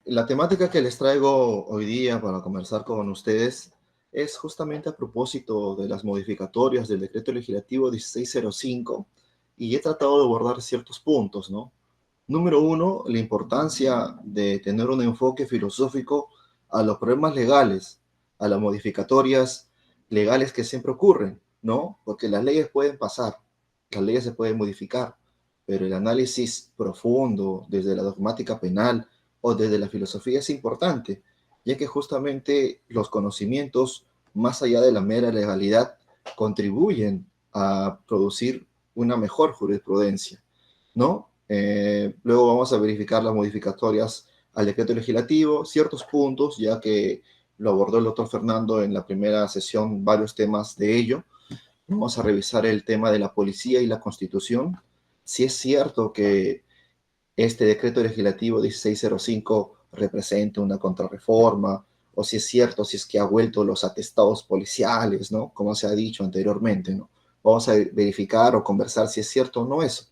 La temática que les traigo hoy día para conversar con ustedes es justamente a propósito de las modificatorias del decreto legislativo 1605 y he tratado de abordar ciertos puntos, ¿no? Número uno, la importancia de tener un enfoque filosófico a los problemas legales, a las modificatorias legales que siempre ocurren, ¿no? Porque las leyes pueden pasar, las leyes se pueden modificar, pero el análisis profundo desde la dogmática penal o desde la filosofía es importante, ya que justamente los conocimientos, más allá de la mera legalidad, contribuyen a producir una mejor jurisprudencia, ¿no? Luego vamos a verificar las modificatorias al decreto legislativo, ciertos puntos, ya que lo abordó el doctor Fernando en la primera sesión, varios temas de ello. Vamos a revisar el tema de la policía y la constitución. Si es cierto que este decreto legislativo 1605 representa una contrarreforma, o si es cierto, si es que ha vuelto los atestados policiales, ¿no? Como se ha dicho anteriormente, ¿no? Vamos a verificar o conversar si es cierto o no eso.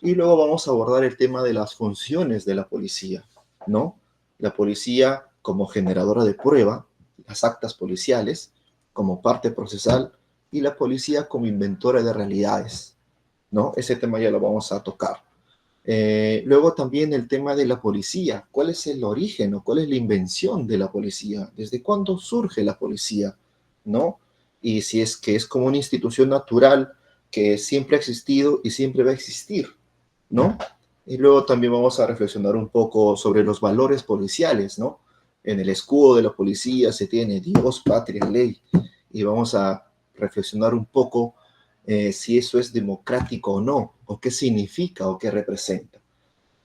Y luego vamos a abordar el tema de las funciones de la policía, ¿no? La policía como generadora de prueba, las actas policiales como parte procesal y la policía como inventora de realidades, ¿no? Ese tema ya lo vamos a tocar. Luego también el tema de la policía. ¿Cuál es el origen o cuál es la invención de la policía? ¿Desde cuándo surge la policía? ¿No? Y si es que es como una institución natural que siempre ha existido y siempre va a existir, ¿no? Y luego también vamos a reflexionar un poco sobre los valores policiales, ¿no? En el escudo de la policía se tiene Dios, patria, ley. Y vamos a reflexionar un poco si eso es democrático o no, o qué significa o qué representa.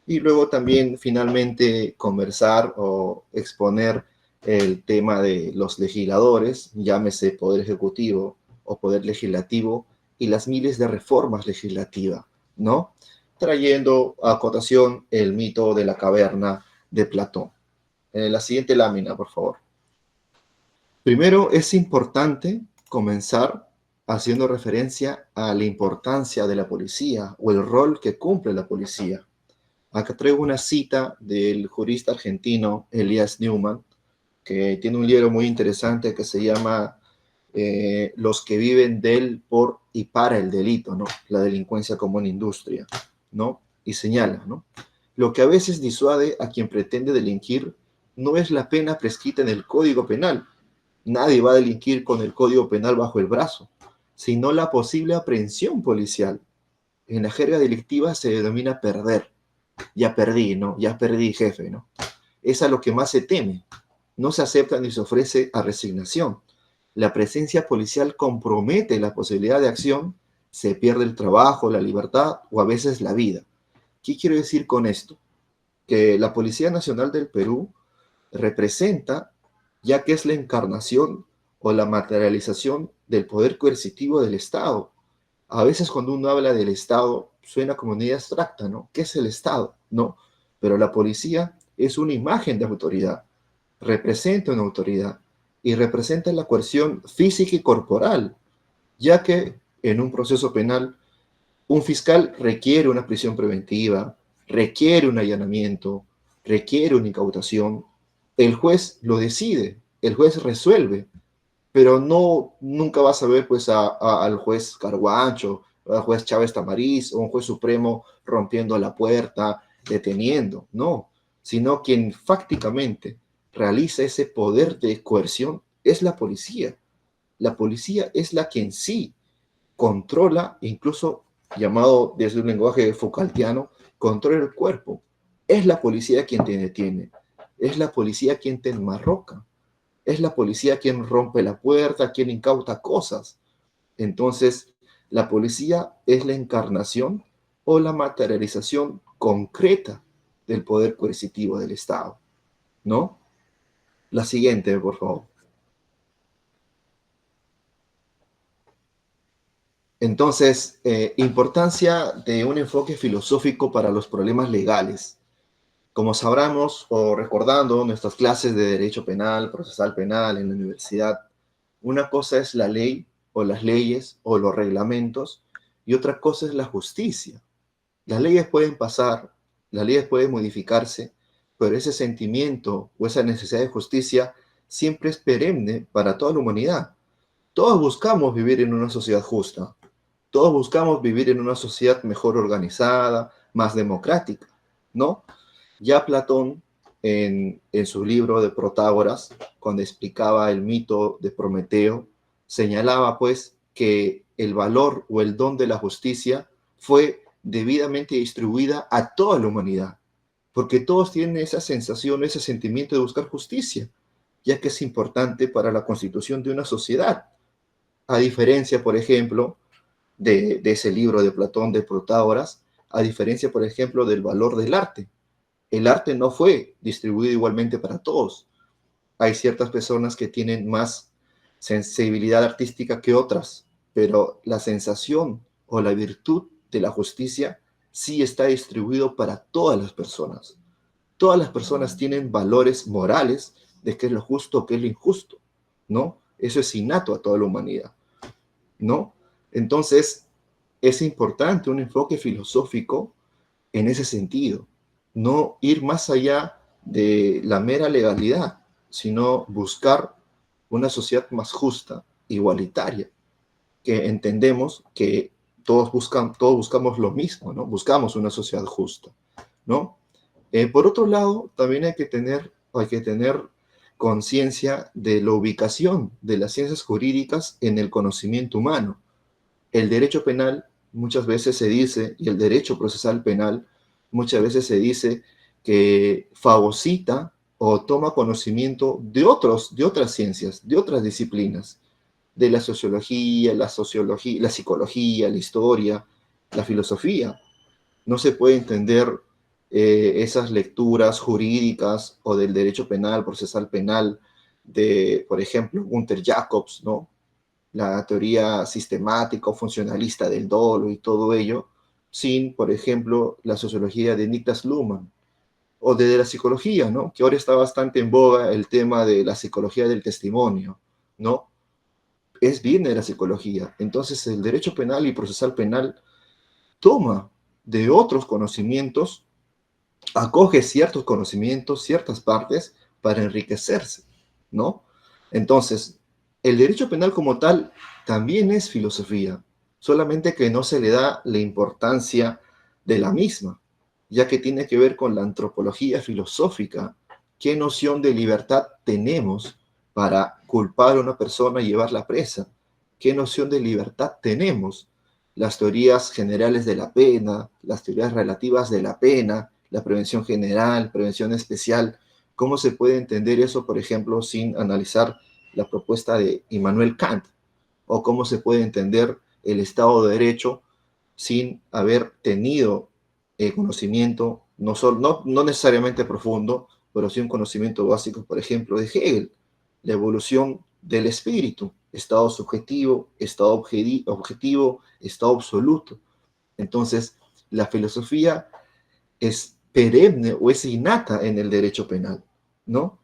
Y luego también finalmente conversar o exponer el tema de los legisladores, llámese poder ejecutivo o poder legislativo, y las miles de reformas legislativas, ¿no? Trayendo a cotación el mito de la caverna de Platón. La siguiente lámina, por favor. Primero, es importante comenzar haciendo referencia a la importancia de la policía o el rol que cumple la policía. Acá traigo una cita del jurista argentino Elias Newman, que tiene un libro muy interesante que se llama Los que viven del, por y para el delito, ¿no? La delincuencia como una industria, ¿no? Y señala, ¿no? Lo que a veces disuade a quien pretende delinquir no es la pena prescrita en el Código Penal. Nadie va a delinquir con el Código Penal bajo el brazo, sino la posible aprehensión policial. En la jerga delictiva se denomina perder. Ya perdí, ¿no? Ya perdí, jefe, ¿no? Es a lo que más se teme. No se acepta ni se ofrece a resignación. La presencia policial compromete la posibilidad de acción, se pierde el trabajo, la libertad o a veces la vida. ¿Qué quiero decir con esto? Que la Policía Nacional del Perú representa, ya que es la encarnación o la materialización del poder coercitivo del Estado. A veces cuando uno habla del Estado suena como una idea abstracta, ¿no? ¿Qué es el Estado? No, pero la policía es una imagen de autoridad, representa una autoridad y representa la coerción física y corporal, ya que en un proceso penal un fiscal requiere una prisión preventiva, requiere un allanamiento, requiere una incautación. El juez lo decide, el juez resuelve, pero no, nunca vas a ver pues al juez Carguancho, al juez Chávez Tamariz o un juez supremo rompiendo la puerta, deteniendo, no, sino quien fácticamente realiza ese poder de coerción es la policía. La policía es la que en sí controla, incluso llamado desde un lenguaje Foucaultiano, controla el cuerpo. Es la policía quien te detiene, es la policía quien te enmarroca, es la policía quien rompe la puerta, quien incauta cosas. Entonces, la policía es la encarnación o la materialización concreta del poder coercitivo del Estado, ¿no? La siguiente, por favor. Entonces, importancia de un enfoque filosófico para los problemas legales. Como sabremos o recordando nuestras clases de derecho penal, procesal penal en la universidad, una cosa es la ley o las leyes o los reglamentos y otra cosa es la justicia. Las leyes pueden pasar, las leyes pueden modificarse, pero ese sentimiento o esa necesidad de justicia siempre es perenne para toda la humanidad. Todos buscamos vivir en una sociedad justa. Todos buscamos vivir en una sociedad mejor organizada, más democrática, ¿no? Ya Platón, en su libro de Protágoras, cuando explicaba el mito de Prometeo, señalaba pues que el valor o el don de la justicia fue debidamente distribuida a toda la humanidad, porque todos tienen esa sensación, ese sentimiento de buscar justicia, ya que es importante para la constitución de una sociedad. A diferencia, por ejemplo, de ese libro de Platón de Protágoras, a diferencia, por ejemplo, del valor del arte. El arte no fue distribuido igualmente para todos. Hay ciertas personas que tienen más sensibilidad artística que otras, pero la sensación o la virtud de la justicia sí está distribuido para todas las personas. Todas las personas tienen valores morales de qué es lo justo o qué es lo injusto, ¿no? Eso es innato a toda la humanidad, ¿no? Entonces, es importante un enfoque filosófico en ese sentido, no ir más allá de la mera legalidad, sino buscar una sociedad más justa, igualitaria, que entendemos que todos buscamos lo mismo, ¿no? Buscamos una sociedad justa, ¿no? Por otro lado, también hay que tener conciencia de la ubicación de las ciencias jurídicas en el conocimiento humano. El derecho penal muchas veces se dice, y el derecho procesal penal muchas veces se dice que fagocita o toma conocimiento de otras ciencias, de otras disciplinas, de la psicología, la historia, la filosofía. No se puede entender esas lecturas jurídicas o del derecho penal, procesal penal, de, por ejemplo, Gunther Jacobs, ¿no? La teoría sistemática o funcionalista del dolo y todo ello, sin, por ejemplo, la sociología de Niklas Luhmann, o de la psicología, ¿no? Que ahora está bastante en boga el tema de la psicología del testimonio, ¿no? Viene de la psicología. Entonces, el derecho penal y procesal penal toma de otros conocimientos, acoge ciertos conocimientos, ciertas partes para enriquecerse, ¿no? Entonces, el derecho penal como tal también es filosofía, solamente que no se le da la importancia de la misma, ya que tiene que ver con la antropología filosófica. ¿Qué noción de libertad tenemos para culpar a una persona y llevarla presa? ¿Qué noción de libertad tenemos? Las teorías generales de la pena, las teorías relativas de la pena, la prevención general, prevención especial. ¿Cómo se puede entender eso, por ejemplo, sin analizar la propuesta de Immanuel Kant? ¿O cómo se puede entender el Estado de Derecho sin haber tenido conocimiento, no necesariamente profundo, pero sí un conocimiento básico, por ejemplo, de Hegel, la evolución del espíritu, estado subjetivo, estado objetivo, estado absoluto? Entonces, la filosofía es perenne o es innata en el derecho penal, ¿no?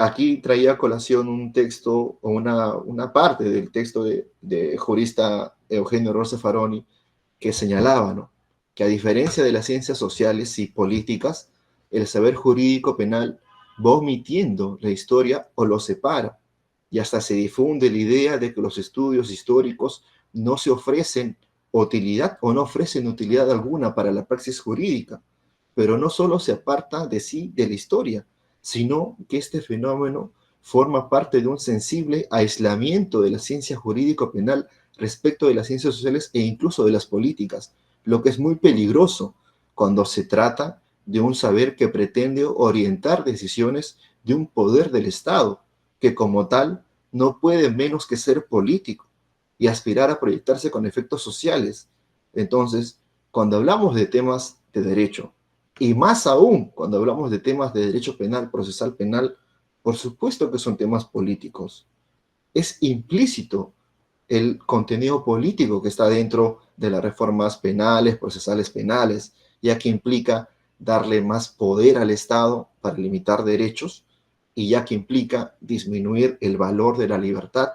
Aquí traía a colación un texto o una parte del texto de jurista Eugenio Rosa Faroni que señalaba, ¿no? Que a diferencia de las ciencias sociales y políticas, el saber jurídico penal va omitiendo la historia o lo separa, y hasta se difunde la idea de que los estudios históricos no se ofrecen utilidad o no ofrecen utilidad alguna para la praxis jurídica, pero no solo se aparta de sí de la historia, sino que este fenómeno forma parte de un sensible aislamiento de la ciencia jurídico-penal respecto de las ciencias sociales e incluso de las políticas, lo que es muy peligroso cuando se trata de un saber que pretende orientar decisiones de un poder del Estado, que como tal no puede menos que ser político y aspirar a proyectarse con efectos sociales. Entonces, cuando hablamos de temas de derecho, y más aún cuando hablamos de temas de derecho penal, procesal penal, por supuesto que son temas políticos. Es implícito el contenido político que está dentro de las reformas penales, procesales penales, ya que implica darle más poder al Estado para limitar derechos y ya que implica disminuir el valor de la libertad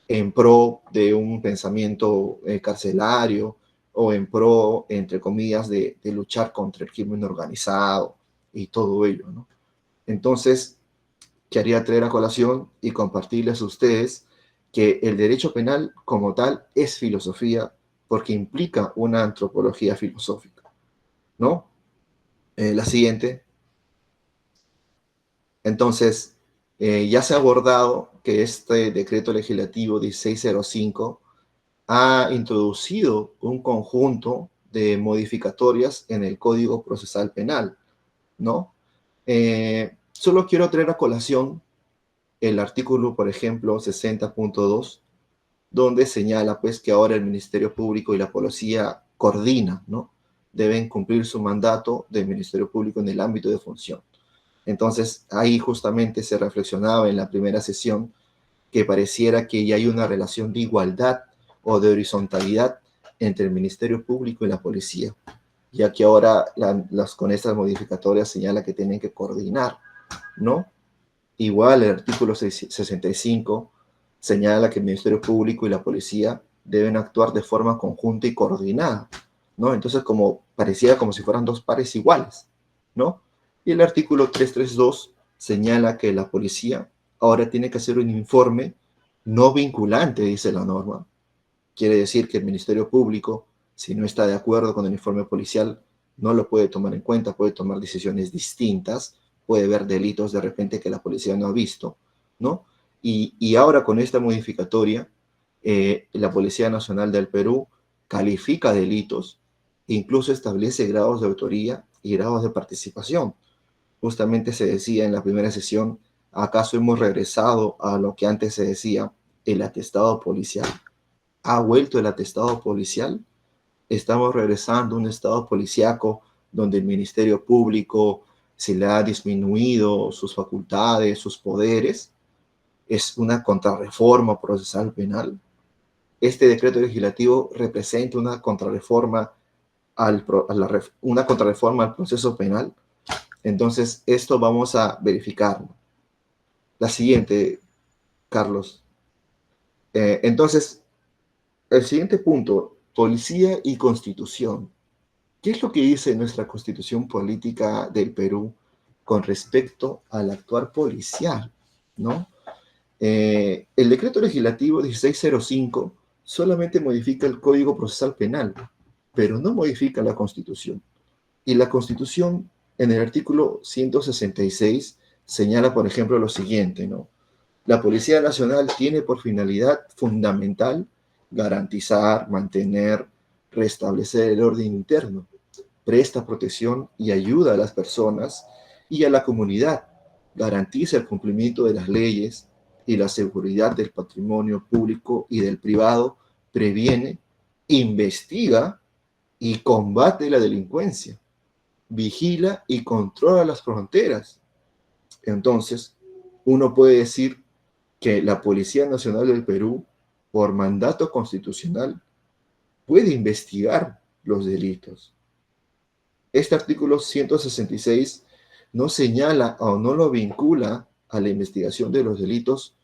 en pro de un pensamiento carcelario o en pro, entre comillas, de luchar contra el crimen organizado y todo ello, ¿no? Entonces, quería traer a colación y compartirles a ustedes que el derecho penal como tal es filosofía porque implica una antropología filosófica, ¿no? La siguiente. Entonces, ya se ha abordado que este decreto legislativo 1605 ha introducido un conjunto de modificatorias en el Código Procesal Penal, ¿no? Solo quiero traer a colación el artículo, por ejemplo, 60.2, donde señala pues que ahora el Ministerio Público y la policía coordinan, ¿no? Deben cumplir su mandato del Ministerio Público en el ámbito de función. Entonces, ahí justamente se reflexionaba en la primera sesión que pareciera que ya hay una relación de igualdad o de horizontalidad entre el Ministerio Público y la policía, ya que ahora con estas modificatorias señala que tienen que coordinar, ¿no? Igual el artículo 65 señala que el Ministerio Público y la policía deben actuar de forma conjunta y coordinada, ¿no? Entonces, como pareciera como si fueran dos pares iguales, ¿no? Y el artículo 332 señala que la policía ahora tiene que hacer un informe no vinculante, dice la norma. Quiere decir que el Ministerio Público, si no está de acuerdo con el informe policial, no lo puede tomar en cuenta, puede tomar decisiones distintas, puede ver delitos de repente que la policía no ha visto, ¿no? Y ahora con esta modificatoria, la Policía Nacional del Perú califica delitos, incluso establece grados de autoría y grados de participación. Justamente se decía en la primera sesión, ¿acaso hemos regresado a lo que antes se decía, el atestado policial? ¿Ha vuelto el atestado policial? ¿Estamos regresando a un estado policíaco donde el Ministerio Público se le ha disminuido sus facultades, sus poderes? ¿Es una contrarreforma procesal penal? Este decreto legislativo representa una contrarreforma una contrarreforma al proceso penal. Entonces, esto vamos a verificarlo. La siguiente, Carlos. Entonces, el siguiente punto, policía y constitución. ¿Qué es lo que dice nuestra constitución política del Perú con respecto al actuar policial? ¿No? El decreto legislativo 1605 solamente modifica el Código Procesal Penal, pero no modifica la Constitución. Y la Constitución, en el artículo 166, señala, por ejemplo, lo siguiente, ¿no? La Policía Nacional tiene por finalidad fundamental garantizar, mantener, restablecer el orden interno, presta protección y ayuda a las personas y a la comunidad, garantiza el cumplimiento de las leyes y la seguridad del patrimonio público y del privado, previene, investiga y combate la delincuencia, vigila y controla las fronteras. Entonces, uno puede decir que la Policía Nacional del Perú, por mandato constitucional, puede investigar los delitos. Este artículo 166 no señala o no lo vincula a la investigación de los delitos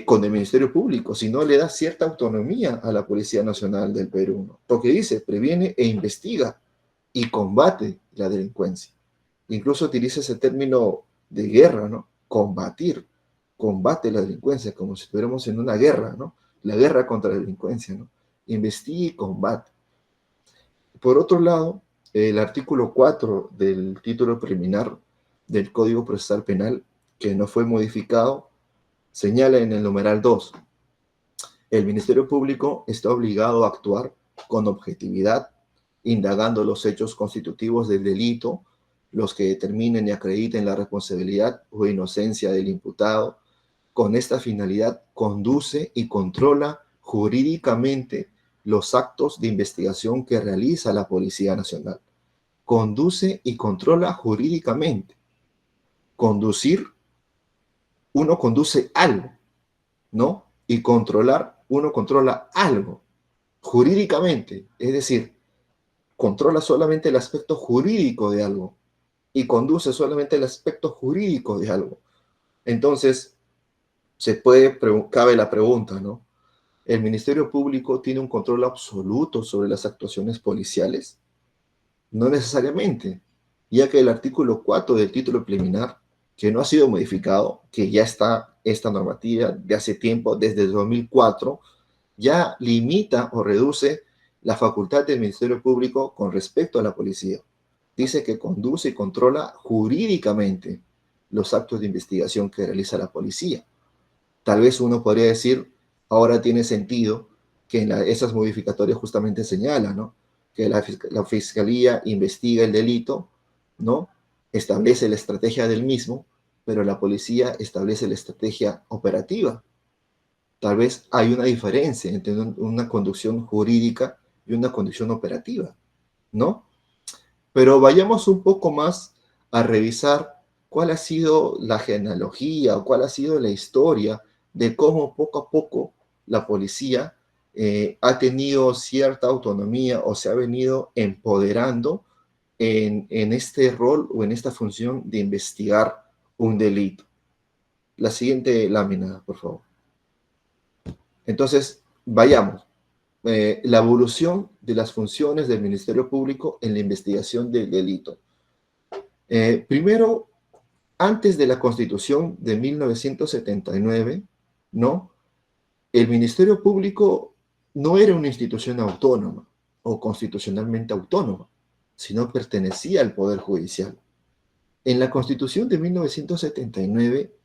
con el Ministerio Público, sino le da cierta autonomía a la Policía Nacional del Perú, ¿no? Porque dice, previene e investiga y combate la delincuencia. Incluso utiliza ese término de guerra, ¿no? Combatir, combate la delincuencia, como si estuviéramos en una guerra, ¿no? La guerra contra la delincuencia, ¿no? Investiga y combate. Por otro lado, el artículo 4 del título preliminar del Código Procesal Penal, que no fue modificado, señala en el numeral 2, el Ministerio Público está obligado a actuar con objetividad, indagando los hechos constitutivos del delito, los que determinen y acrediten la responsabilidad o inocencia del imputado. Con esta finalidad, conduce y controla jurídicamente los actos de investigación que realiza la Policía Nacional. Conduce y controla jurídicamente. Conducir, uno conduce algo, ¿no? Y controlar, uno controla algo jurídicamente, es decir, controla solamente el aspecto jurídico de algo y conduce solamente el aspecto jurídico de algo. Entonces, cabe la pregunta, ¿no? ¿El Ministerio Público tiene un control absoluto sobre las actuaciones policiales? No necesariamente. ya que el artículo 4 del título preliminar, que no ha sido modificado, que ya está esta normativa de hace tiempo, desde el 2004, ya limita o reduce la facultad del Ministerio Público con respecto a la policía. Dice que conduce y controla jurídicamente los actos de investigación que realiza la policía. Tal vez uno podría decir, ahora tiene sentido que en esas modificatorias justamente señala, ¿no? Que la fiscalía investiga el delito, ¿no? Establece la estrategia del mismo, pero la policía establece la estrategia operativa. Tal vez hay una diferencia entre una conducción jurídica y una conducción operativa, ¿no? Pero vayamos un poco más a revisar cuál ha sido la genealogía o cuál ha sido la historia de cómo poco a poco la policía ha tenido cierta autonomía o se ha venido empoderando en este rol o en esta función de investigar un delito. La siguiente lámina, por favor. Entonces, vayamos. La evolución de las funciones del Ministerio Público en la investigación del delito. Primero, antes de la Constitución de 1979, ¿no? El Ministerio Público no era una institución autónoma o constitucionalmente autónoma, sino pertenecía al Poder Judicial. En la Constitución de 1979,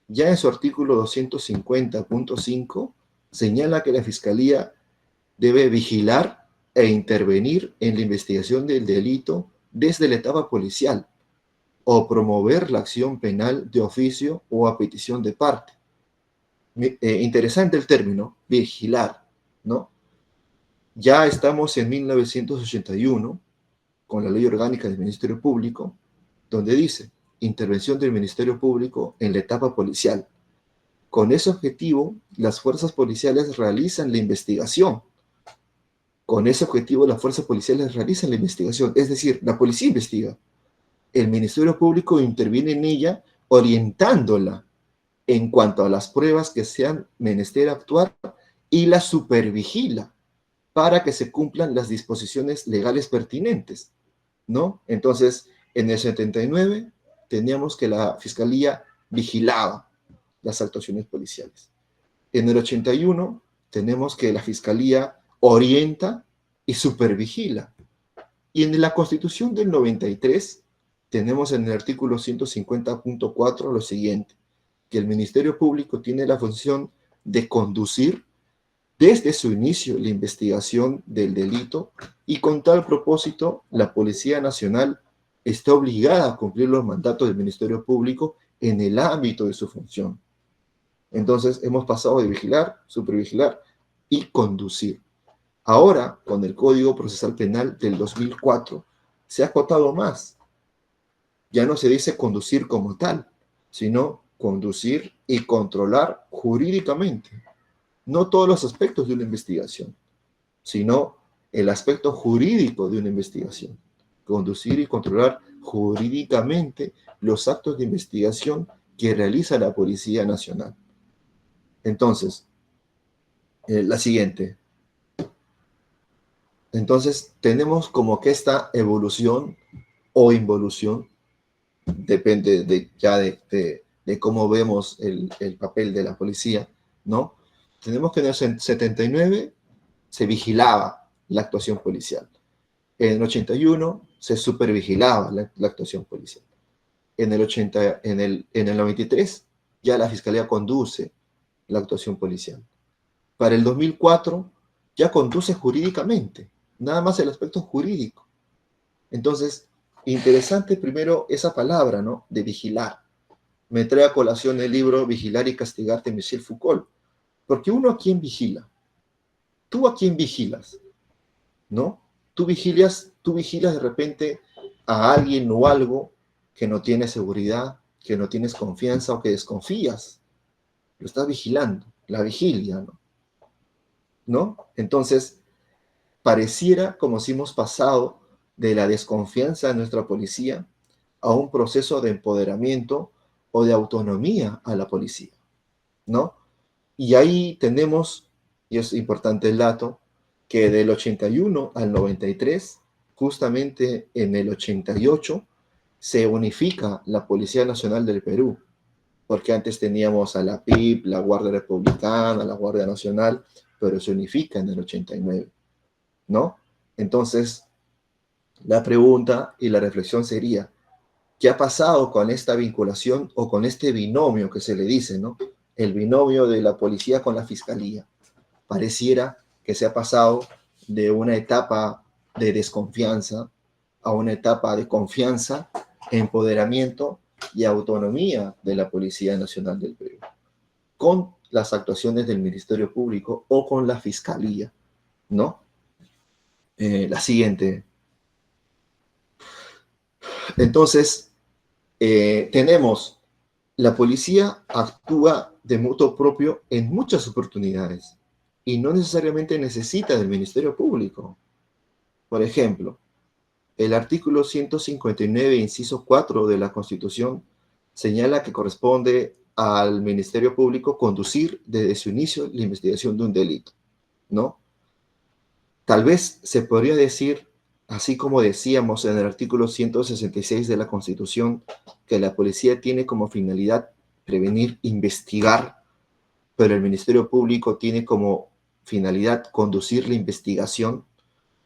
ya en su artículo 250.5, señala que la Fiscalía debe vigilar e intervenir en la investigación del delito desde la etapa policial o promover la acción penal de oficio o a petición de parte. Interesante el término, vigilar, ¿no? Ya estamos en 1981 con la Ley Orgánica del Ministerio Público, donde dice intervención del Ministerio Público en la etapa policial. Con ese objetivo, las fuerzas policiales realizan la investigación. Con ese objetivo, las fuerzas policiales realizan la investigación, es decir, la policía investiga. El Ministerio Público interviene en ella orientándola en cuanto a las pruebas que sean menester actuar y la supervigila para que se cumplan las disposiciones legales pertinentes, ¿no? Entonces, en el 79 teníamos que la Fiscalía vigilaba las actuaciones policiales. En el 81 tenemos que la Fiscalía orienta y supervigila. Y en la Constitución del 93 tenemos en el artículo 150.4 lo siguiente, que el Ministerio Público tiene la función de conducir desde su inicio la investigación del delito y con tal propósito la Policía Nacional está obligada a cumplir los mandatos del Ministerio Público en el ámbito de su función. Entonces hemos pasado de vigilar, supervigilar y conducir. Ahora, con el Código Procesal Penal del 2004, se ha acotado más. Ya no se dice conducir como tal, sino conducir y controlar jurídicamente. No todos los aspectos de una investigación, sino el aspecto jurídico de una investigación. Conducir y controlar jurídicamente los actos de investigación que realiza la Policía Nacional. Entonces, la siguiente. Entonces, tenemos como que esta evolución o involución, depende de cómo vemos el papel de la policía, ¿no? Tenemos que en el 79 se vigilaba la actuación policial. En el 81 se supervigilaba la actuación policial. En el 93 ya la Fiscalía conduce la actuación policial. Para el 2004 ya conduce jurídicamente, nada más el aspecto jurídico. Entonces, interesante primero esa palabra, ¿no? De vigilar. Me trae a colación el libro Vigilar y Castigar de Michel Foucault, porque uno a quién vigila. ¿Tú a quién vigilas? ¿No? Tú vigilas de repente a alguien o algo que no tiene seguridad, que no tienes confianza o que desconfías. Lo estás vigilando, la vigilia, ¿no? ¿No? Entonces, pareciera como si hemos pasado de la desconfianza de nuestra policía a un proceso de empoderamiento o de autonomía a la policía, ¿no? Y ahí tenemos, y es importante el dato, que del 81 al 93, justamente en el 88, se unifica la Policía Nacional del Perú, porque antes teníamos a la PIP, la Guardia Republicana, la Guardia Nacional, pero se unifica en el 89, ¿no? Entonces, la pregunta y la reflexión sería, ¿qué ha pasado con esta vinculación o con este binomio que se le dice, ¿no? El binomio de la policía con la fiscalía. Pareciera que se ha pasado de una etapa de desconfianza a una etapa de confianza, empoderamiento y autonomía de la Policía Nacional del Perú, con las actuaciones del Ministerio Público o con la Fiscalía, ¿no? La siguiente. Entonces, tenemos, la policía actúa de motu propio en muchas oportunidades y no necesariamente necesita del Ministerio Público. Por ejemplo, el artículo 159, inciso 4 de la Constitución señala que corresponde al Ministerio Público conducir desde su inicio la investigación de un delito, ¿no? Tal vez se podría decir, así como decíamos en el artículo 166 de la Constitución, que la policía tiene como finalidad prevenir, investigar, pero el Ministerio Público tiene como finalidad conducir la investigación.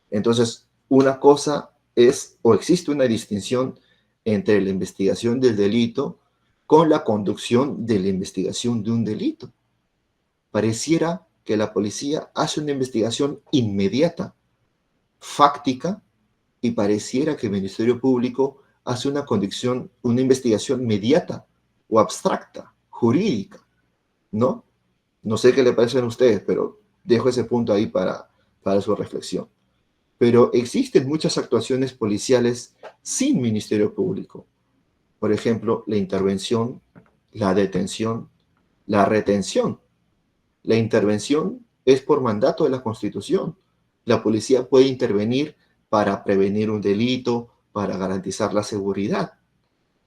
Entonces, una cosa es, o existe una distinción entre la investigación del delito con la conducción de la investigación de un delito. Pareciera que la policía hace una investigación inmediata, fáctica, y pareciera que el Ministerio Público hace una investigación mediata o abstracta, jurídica, ¿no? No sé qué le parecen a ustedes, pero dejo ese punto ahí para su reflexión. Pero existen muchas actuaciones policiales sin Ministerio Público. Por ejemplo, la intervención, la detención, la retención. La intervención es por mandato de la Constitución. La policía puede intervenir para prevenir un delito, para garantizar la seguridad,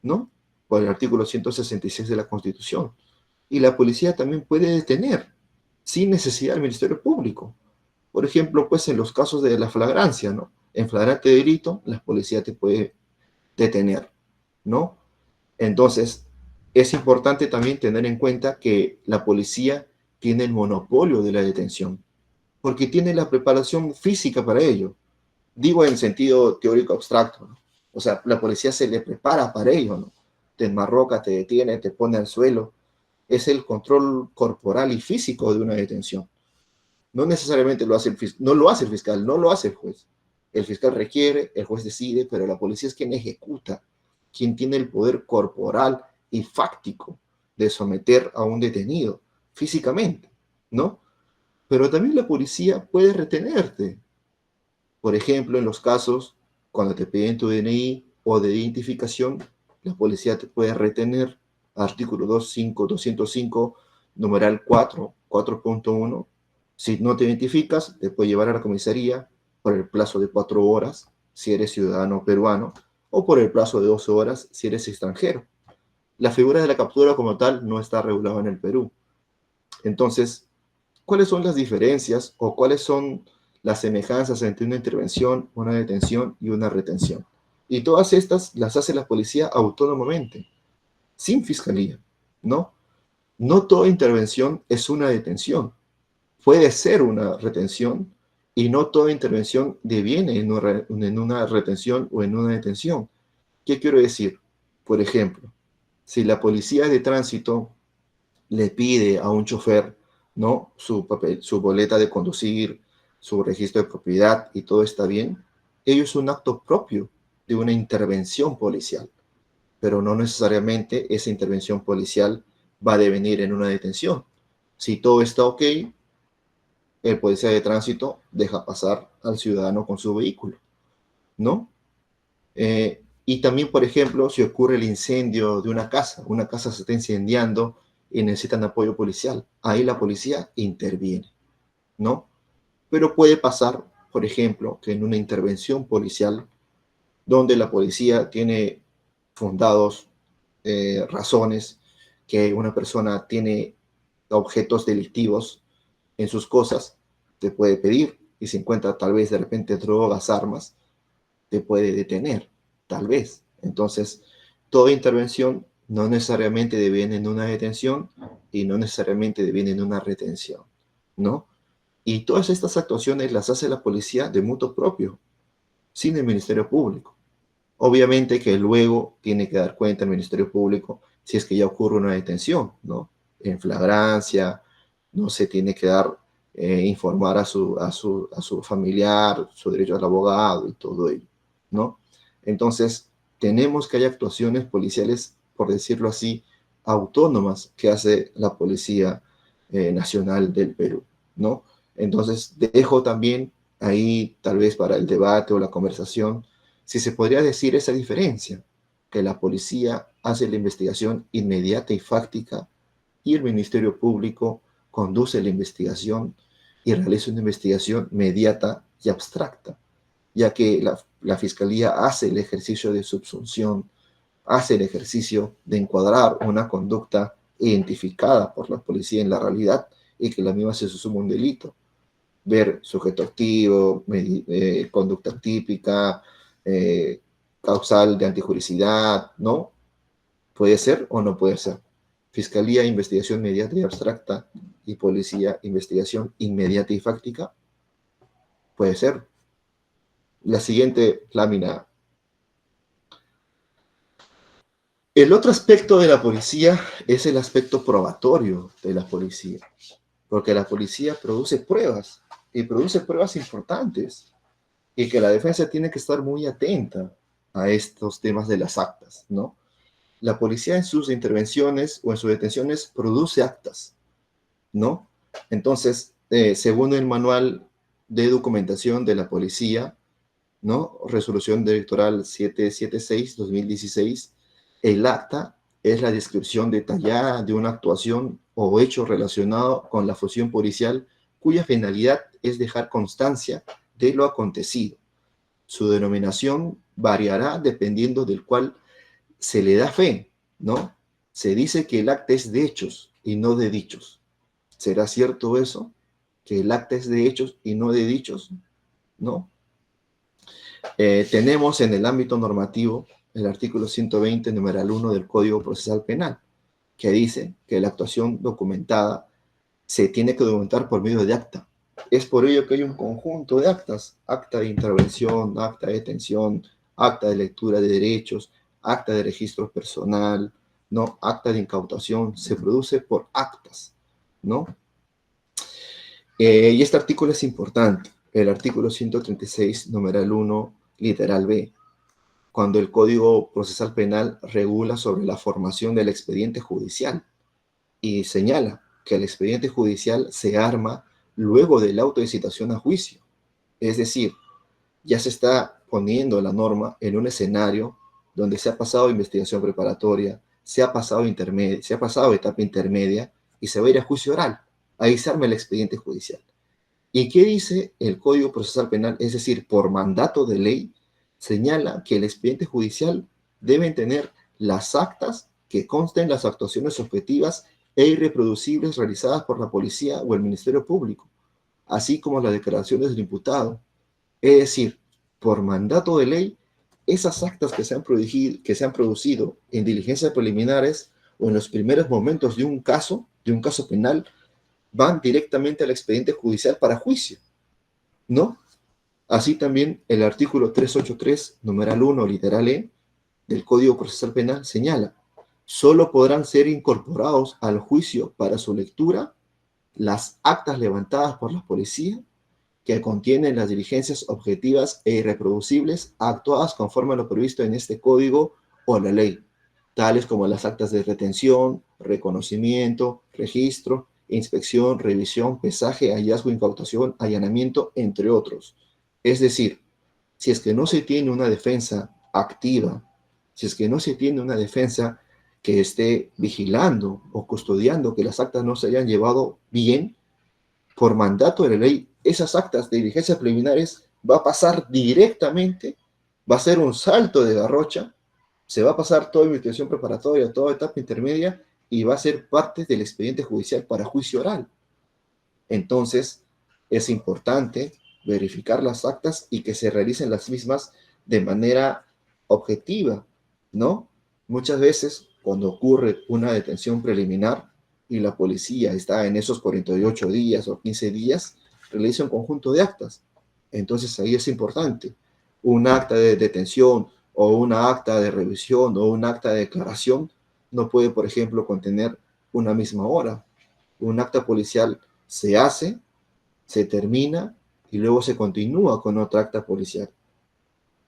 ¿no? Por el artículo 166 de la Constitución. Y la policía también puede detener sin necesidad del Ministerio Público. Por ejemplo, pues en los casos de la flagrancia, ¿no? En flagrante delito, la policía te puede detener, ¿no? Entonces, es importante también tener en cuenta que la policía tiene el monopolio de la detención, porque tiene la preparación física para ello. Digo en sentido teórico abstracto, ¿no? O sea, la policía se le prepara para ello, ¿no? Te enmarroca, te detiene, te pone al suelo. Es el control corporal y físico de una detención. No necesariamente lo hace el fiscal, no lo hace el fiscal, no lo hace el juez. El fiscal requiere, el juez decide, pero la policía es quien ejecuta, quien tiene el poder corporal y fáctico de someter a un detenido físicamente, ¿no? Pero también la policía puede retenerte. Por ejemplo, en los casos cuando te piden tu DNI o de identificación, la policía te puede retener. Artículo 25, 205, numeral 4, 4.1. Si no te identificas, te puede llevar a la comisaría por el plazo de 4 horas si eres ciudadano peruano o por el plazo de 12 horas si eres extranjero. La figura de la captura como tal no está regulada en el Perú. Entonces, ¿cuáles son las diferencias o cuáles son las semejanzas entre una intervención, una detención y una retención? Y todas estas las hace la policía autónomamente, sin fiscalía, ¿no? No toda intervención es una detención. Puede ser una retención y no toda intervención deviene en una retención o en una detención. ¿Qué quiero decir? Por ejemplo, si la policía de tránsito le pide a un chofer, ¿no? Su papel, su boleta de conducir, su registro de propiedad y todo está bien, ello es un acto propio de una intervención policial, pero no necesariamente esa intervención policial va a devenir en una detención. Si todo está ok, el policía de tránsito deja pasar al ciudadano con su vehículo, ¿no? Y también, por ejemplo, si ocurre el incendio de una casa se está incendiando y necesitan apoyo policial, ahí la policía interviene, ¿no? Pero puede pasar, por ejemplo, que en una intervención policial, donde la policía tiene fundados razones que una persona tiene objetos delictivos en sus cosas, te puede pedir, y si encuentra tal vez de repente drogas, armas, te puede detener, tal vez. Entonces, toda intervención no necesariamente deviene en una detención y no necesariamente deviene en una retención, ¿no? Y todas estas actuaciones las hace la policía de mutuo propio, sin el Ministerio Público. Obviamente que luego tiene que dar cuenta el Ministerio Público si es que ya ocurre una detención, ¿no? En flagrancia, no se tiene que dar, informar a su familiar, su derecho al abogado y todo ello, ¿no? Entonces, tenemos que hay actuaciones policiales, por decirlo así, autónomas que hace la Policía Nacional del Perú, ¿no? Entonces, dejo también ahí, tal vez para el debate o la conversación, si se podría decir esa diferencia, que la policía hace la investigación inmediata y fáctica y el Ministerio Público conduce la investigación y realiza una investigación mediata y abstracta, ya que la Fiscalía hace el ejercicio de subsunción, hace el ejercicio de encuadrar una conducta identificada por la policía en la realidad y que la misma se suma un delito, ver sujeto activo, conducta típica, eh, causal de antijuricidad, ¿no? Puede ser o no puede ser. Fiscalía, investigación inmediata y abstracta, y policía, investigación inmediata y fáctica, puede ser. La siguiente lámina. El otro aspecto de la policía es el aspecto probatorio de la policía, porque la policía produce pruebas y produce pruebas importantes y que la defensa tiene que estar muy atenta a estos temas de las actas, ¿no? La policía en sus intervenciones o en sus detenciones produce actas, ¿no? Entonces, según el manual de documentación de la policía, ¿no? Resolución Electoral 776-2016, el acta es la descripción detallada de una actuación o hecho relacionado con la función policial cuya finalidad es dejar constancia de lo acontecido. Su denominación variará dependiendo del cual se le da fe, ¿no? Se dice que el acta es de hechos y no de dichos. ¿Será cierto eso? Que el acta es de hechos y no de dichos, ¿no? Tenemos en el ámbito normativo el artículo 120, numeral 1 del Código Procesal Penal, que dice que la actuación documentada se tiene que documentar por medio de acta. Es por ello que hay un conjunto de actas: acta de intervención, acta de detención, acta de lectura de derechos, acta de registro personal, ¿no? Acta de incautación, se produce por actas, ¿no? Y este artículo es importante, el artículo 136, numeral 1, literal B, cuando el Código Procesal Penal regula sobre la formación del expediente judicial y señala que el expediente judicial se arma luego del auto de citación a juicio. Es decir, ya se está poniendo la norma en un escenario donde se ha pasado investigación preparatoria, se ha pasado etapa intermedia y se va a ir a juicio oral. Ahí se arma el expediente judicial. ¿Y qué dice el Código Procesal Penal? Es decir, por mandato de ley, señala que el expediente judicial debe tener las actas que consten las actuaciones objetivas e irreproducibles realizadas por la policía o el Ministerio Público, así como las declaraciones del imputado. Es decir, por mandato de ley, esas actas que se han producido en diligencias preliminares o en los primeros momentos de un caso penal, van directamente al expediente judicial para juicio, ¿no? Así también el artículo 383, numeral 1, literal E, del Código Procesal Penal señala: solo podrán ser incorporados al juicio para su lectura las actas levantadas por la policía que contienen las diligencias objetivas e irreproducibles actuadas conforme a lo previsto en este código o la ley, tales como las actas de retención, reconocimiento, registro, inspección, revisión, pesaje, hallazgo, incautación, allanamiento, entre otros. Es decir, si es que no se tiene una defensa activa, si es que no se tiene una defensa que esté vigilando o custodiando que las actas no se hayan llevado bien, por mandato de la ley, esas actas de diligencias preliminares va a pasar directamente, va a ser un salto de garrocha, se va a pasar toda investigación preparatoria, toda etapa intermedia y va a ser parte del expediente judicial para juicio oral. Entonces, es importante verificar las actas y que se realicen las mismas de manera objetiva, ¿no? Muchas veces, cuando ocurre una detención preliminar y la policía está en esos 48 días o 15 días, realiza un conjunto de actas. Entonces ahí es importante. Un acta de detención o una acta de revisión o un acta de declaración no puede, por ejemplo, contener una misma hora. Un acta policial se hace, se termina y luego se continúa con otra acta policial.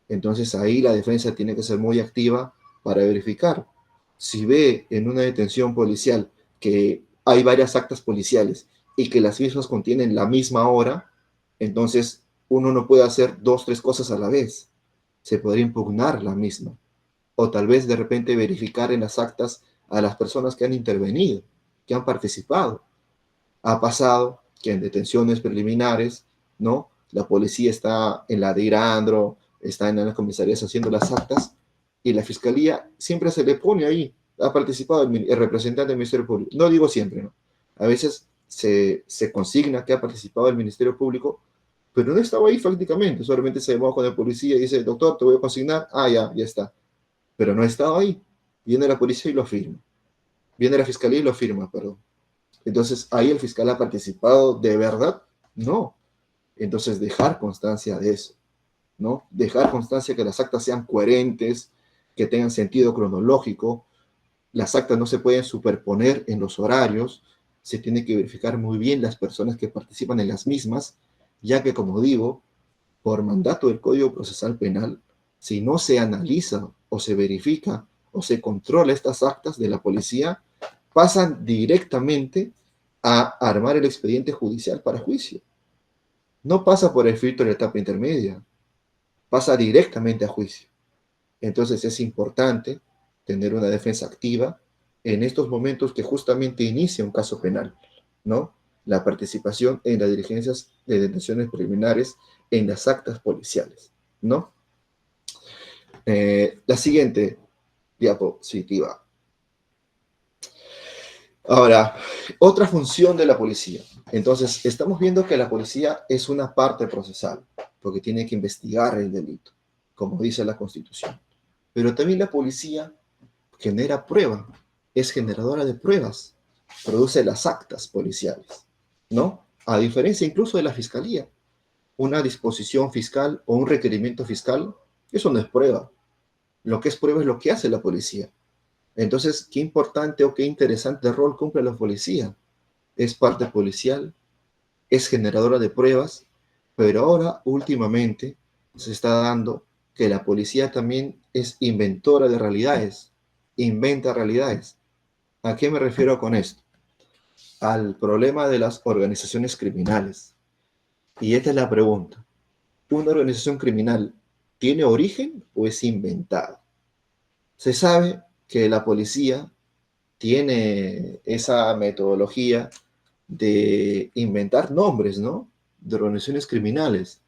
Entonces ahí la defensa tiene que ser muy activa para verificar. Si ve en una detención policial que hay varias actas policiales y que las mismas contienen la misma hora, entonces uno no puede hacer dos, tres cosas a la vez. Se podría impugnar la misma. O tal vez de repente verificar en las actas a las personas que han intervenido, que han participado. Ha pasado que en detenciones preliminares, ¿no? La policía está en la de Irandro, está en las comisarías haciendo las actas y la fiscalía siempre se le pone ahí, ha participado el representante del Ministerio Público. No digo siempre, ¿no? A veces se consigna que ha participado el Ministerio Público, pero no estaba ahí prácticamente, solamente se llamó con el policía y dice, doctor, te voy a consignar, ya está. Pero no ha estado ahí. Viene la policía y lo firma. Viene la fiscalía y lo firma, perdón. Entonces, ¿ahí el fiscal ha participado de verdad? No. Entonces, dejar constancia de eso, ¿no? Dejar constancia que las actas sean coherentes, que tengan sentido cronológico. Las actas no se pueden superponer en los horarios. Se tiene que verificar muy bien las personas que participan en las mismas, ya que, como digo, por mandato del Código Procesal Penal, si no se analiza o se verifica o se controla estas actas de la policía, pasan directamente a armar el expediente judicial para juicio. No pasa por el filtro de la etapa intermedia, pasa directamente a juicio. Entonces es importante tener una defensa activa en estos momentos que justamente inicia un caso penal, ¿no? La participación en las diligencias de detenciones preliminares en las actas policiales, ¿no? La siguiente diapositiva. Ahora, otra función de la policía. Entonces, estamos viendo que la policía es una parte procesal, porque tiene que investigar el delito, como dice la Constitución. Pero también la policía genera prueba, es generadora de pruebas, produce las actas policiales, ¿no? A diferencia incluso de la fiscalía. Una disposición fiscal o un requerimiento fiscal, eso no es prueba. Lo que es prueba es lo que hace la policía. Entonces, qué importante o qué interesante rol cumple la policía. Es parte policial, es generadora de pruebas, pero ahora últimamente se está dando que la policía también es inventora de realidades, inventa realidades. ¿A qué me refiero con esto? Al problema de las organizaciones criminales. Y esta es la pregunta. ¿Una organización criminal tiene origen o es inventada? Se sabe que la policía tiene esa metodología de inventar nombres, ¿no? De organizaciones criminales.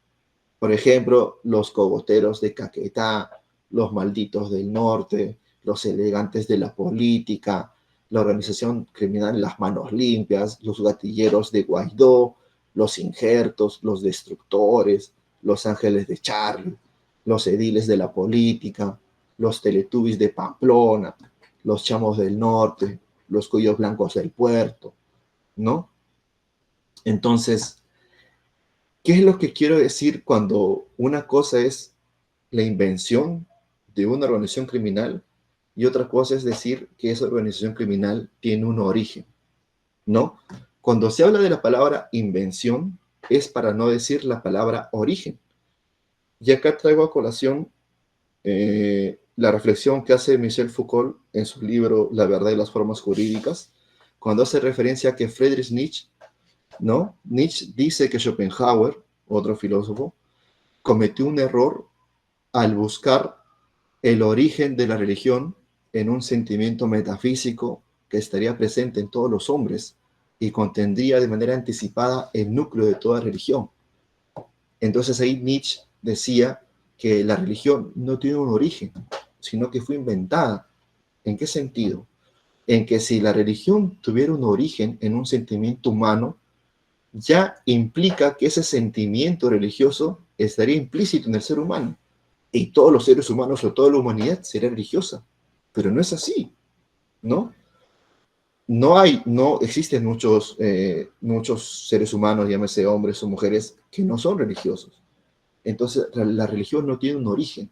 Por ejemplo, los cogoteros de Caquetá, los malditos del norte, los elegantes de la política, la organización criminal Las Manos Limpias, los gatilleros de Guaidó, los injertos, los destructores, los ángeles de Charlie, los ediles de la política, los teletubbies de Pamplona, los chamos del norte, los cuellos blancos del puerto, ¿no? Entonces, ¿qué es lo que quiero decir cuando una cosa es la invención de una organización criminal y otra cosa es decir que esa organización criminal tiene un origen, ¿no? Cuando se habla de la palabra invención es para no decir la palabra origen. Y acá traigo a colación la reflexión que hace Michel Foucault en su libro La verdad y las formas jurídicas, cuando hace referencia a que Friedrich Nietzsche, ¿no? Nietzsche dice que Schopenhauer, otro filósofo, cometió un error al buscar el origen de la religión en un sentimiento metafísico que estaría presente en todos los hombres y contendría de manera anticipada el núcleo de toda religión. Entonces ahí Nietzsche decía que la religión no tiene un origen, sino que fue inventada. ¿En qué sentido? En que si la religión tuviera un origen en un sentimiento humano, ya implica que ese sentimiento religioso estaría implícito en el ser humano. y todos los seres humanos o toda la humanidad será religiosa. Pero no es así, ¿no? No existen muchos seres humanos, llámese hombres o mujeres, que no son religiosos. Entonces, la religión no tiene un origen.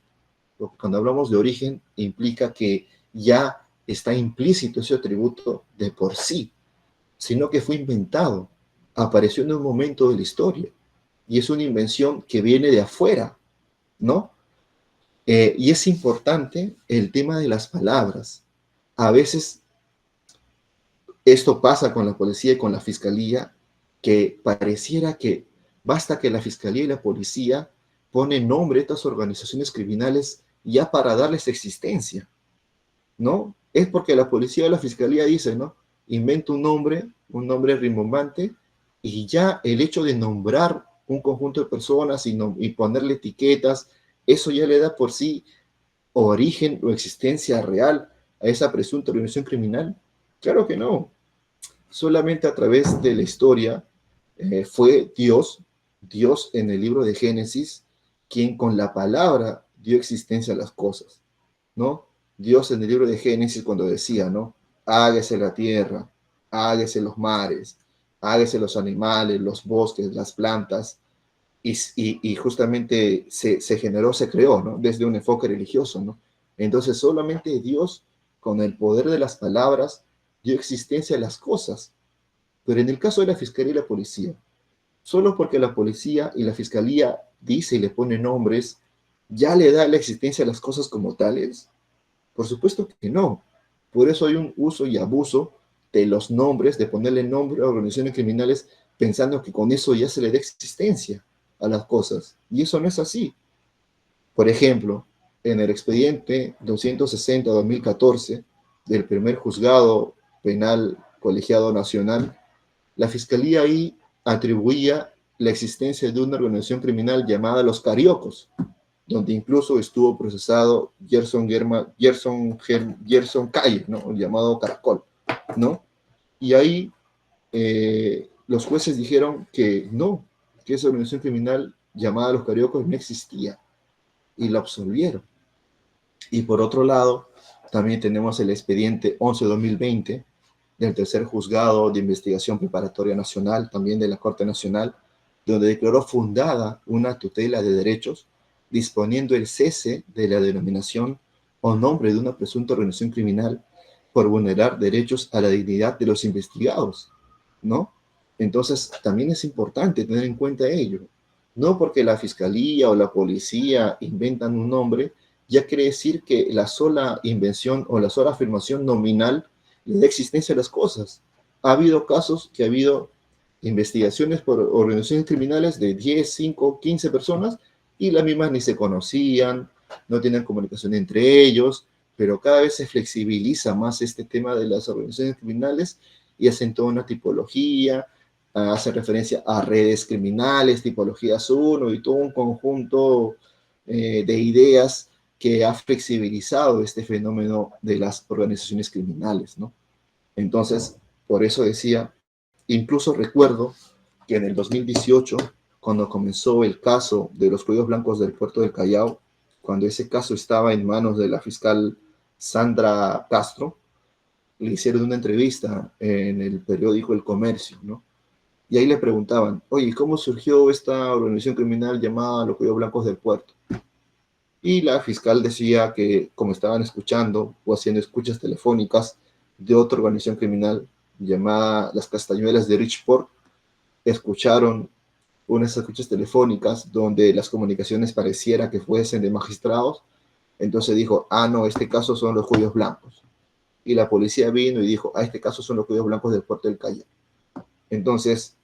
Cuando hablamos de origen, implica que ya está implícito ese atributo de por sí, sino que fue inventado, apareció en un momento de la historia, y es una invención que viene de afuera, ¿no? Y es importante el tema de las palabras. A veces esto pasa con la policía y con la fiscalía, que pareciera que basta que la fiscalía y la policía ponen nombre a estas organizaciones criminales ya para darles existencia, ¿no? Es porque la policía o la fiscalía dice, ¿no? Inventa un nombre rimbombante, y ya el hecho de nombrar un conjunto de personas y ponerle etiquetas, eso ya le da por sí origen o existencia real a esa presunta organización criminal. Claro que no. Solamente a través de la historia fue Dios en el libro de Génesis, quien con la palabra dio existencia a las cosas, ¿no? Dios en el libro de Génesis cuando decía, ¿no? Hágase la tierra, hágase los mares, hágase los animales, los bosques, las plantas, y justamente se generó, se creó, ¿no? Desde un enfoque religioso, ¿no? Entonces solamente Dios, con el poder de las palabras, dio existencia a las cosas. Pero en el caso de la fiscalía y la policía, solo porque la policía y la fiscalía dice y le pone nombres, ¿ya le da la existencia a las cosas como tales? Por supuesto que no. Por eso hay un uso y abuso de los nombres, de ponerle nombre a organizaciones criminales pensando que con eso ya se le da existencia a las cosas. Y eso no es así. Por ejemplo, en el expediente 260-2014 del primer juzgado penal colegiado nacional, la fiscalía ahí atribuía la existencia de una organización criminal llamada Los Cariocos, donde incluso estuvo procesado Gerson Calle, ¿no? Llamado Caracol, ¿no? Y ahí los jueces dijeron que no, que esa organización criminal llamada Los Cariocos no existía, y la absolvieron. Y por otro lado, también tenemos el expediente 11-2020 del tercer juzgado de investigación preparatoria nacional, también de la Corte Nacional, donde declaró fundada una tutela de derechos, disponiendo el cese de la denominación o nombre de una presunta organización criminal por vulnerar derechos a la dignidad de los investigados, ¿no? Entonces, también es importante tener en cuenta ello. No porque la fiscalía o la policía inventan un nombre, ya quiere decir que la sola invención o la sola afirmación nominal le da existencia a las cosas. Ha habido casos que ha habido investigaciones por organizaciones criminales de 10, 5, 15 personas, y las mismas ni se conocían, no tienen comunicación entre ellos, pero cada vez se flexibiliza más este tema de las organizaciones criminales y hacen toda una tipología, hacen referencia a redes criminales, tipologías uno y todo un conjunto de ideas que ha flexibilizado este fenómeno de las organizaciones criminales, ¿no? Entonces, por eso decía, incluso recuerdo que en el 2018, cuando comenzó el caso de los cuellos blancos del puerto del Callao, cuando ese caso estaba en manos de la fiscal Sandra Castro, le hicieron una entrevista en el periódico El Comercio, ¿no? Y ahí le preguntaban, oye, ¿cómo surgió esta organización criminal llamada los cuellos blancos del puerto? Y la fiscal decía que, como estaban escuchando o haciendo escuchas telefónicas de otra organización criminal llamada las Castañuelas de Richport, escucharon unas escuchas telefónicas donde las comunicaciones pareciera que fuesen de magistrados. Entonces dijo, ah, no, este caso son los cuellos blancos. Y la policía vino y dijo, ah, este caso son los cuellos blancos del puerto del Callao. Entonces,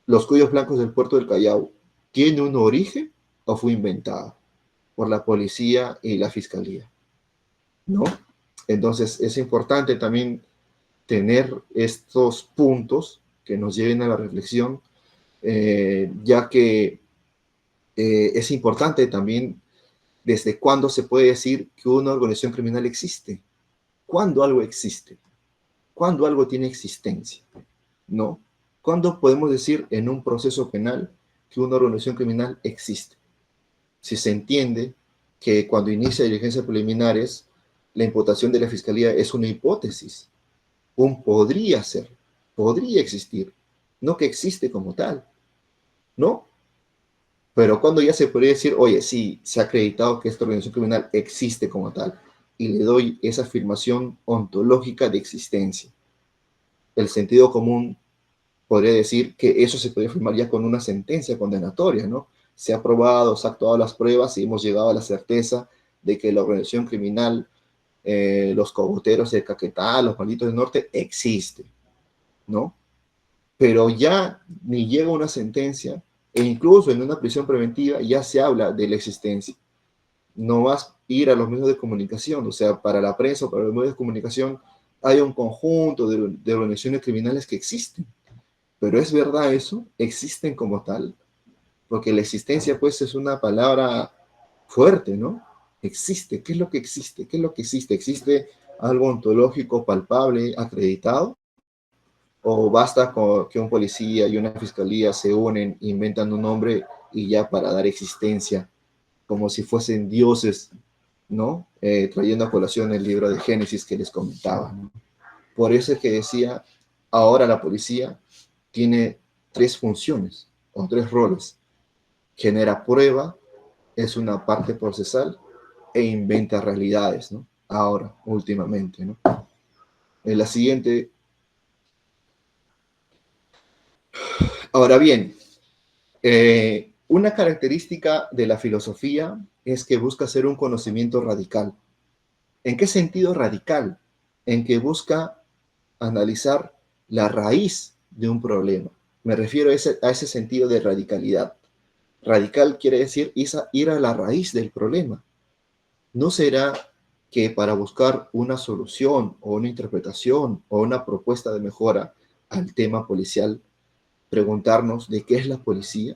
los cuellos blancos del puerto del Callao, ¿tiene un origen o fue inventada por la policía y la fiscalía? ¿No? Entonces, es importante también tener estos puntos que nos lleven a la reflexión, ya que es importante también desde cuándo se puede decir que una organización criminal existe, cuándo algo existe, cuándo algo tiene existencia, ¿no? ¿Cuándo podemos decir en un proceso penal que una organización criminal existe? Si se entiende que cuando inicia diligencias preliminares, la imputación de la fiscalía es una hipótesis, un podría ser, podría existir, no que existe como tal, ¿no? Pero cuando ya se podría decir, oye, sí, se ha acreditado que esta organización criminal existe como tal, y le doy esa afirmación ontológica de existencia. El sentido común podría decir que eso se podría afirmar ya con una sentencia condenatoria, ¿no? Se ha probado, se han actuado las pruebas y hemos llegado a la certeza de que la organización criminal, los cogoteros de Caquetá, los malditos del norte, existe, ¿no? Pero ya ni llega una sentencia, e incluso en una prisión preventiva ya se habla de la existencia. No vas a ir a los medios de comunicación, o sea, para la prensa o para los medios de comunicación hay un conjunto de organizaciones criminales que existen. Pero ¿es verdad eso? ¿Existen como tal? Porque la existencia, pues, es una palabra fuerte, ¿no? Existe. ¿Qué es lo que existe? ¿Qué es lo que existe? ¿Existe algo ontológico, palpable, acreditado? ¿O basta con que un policía y una fiscalía se unen, inventan un nombre y ya para dar existencia, como si fuesen dioses, ¿no? Trayendo a colación el libro de Génesis que les comentaba, ¿no? Por eso es que decía, ahora la policía tiene tres funciones o tres roles. Genera prueba, es una parte procesal e inventa realidades, ¿no? Ahora, últimamente, ¿no? En la siguiente. Ahora bien, una característica de la filosofía es que busca ser un conocimiento radical. ¿En qué sentido radical? En que busca analizar la raíz de un problema. Me refiero a ese sentido de radicalidad. Radical quiere decir ir a la raíz del problema. ¿No será que para buscar una solución o una interpretación o una propuesta de mejora al tema policial, preguntarnos de qué es la policía,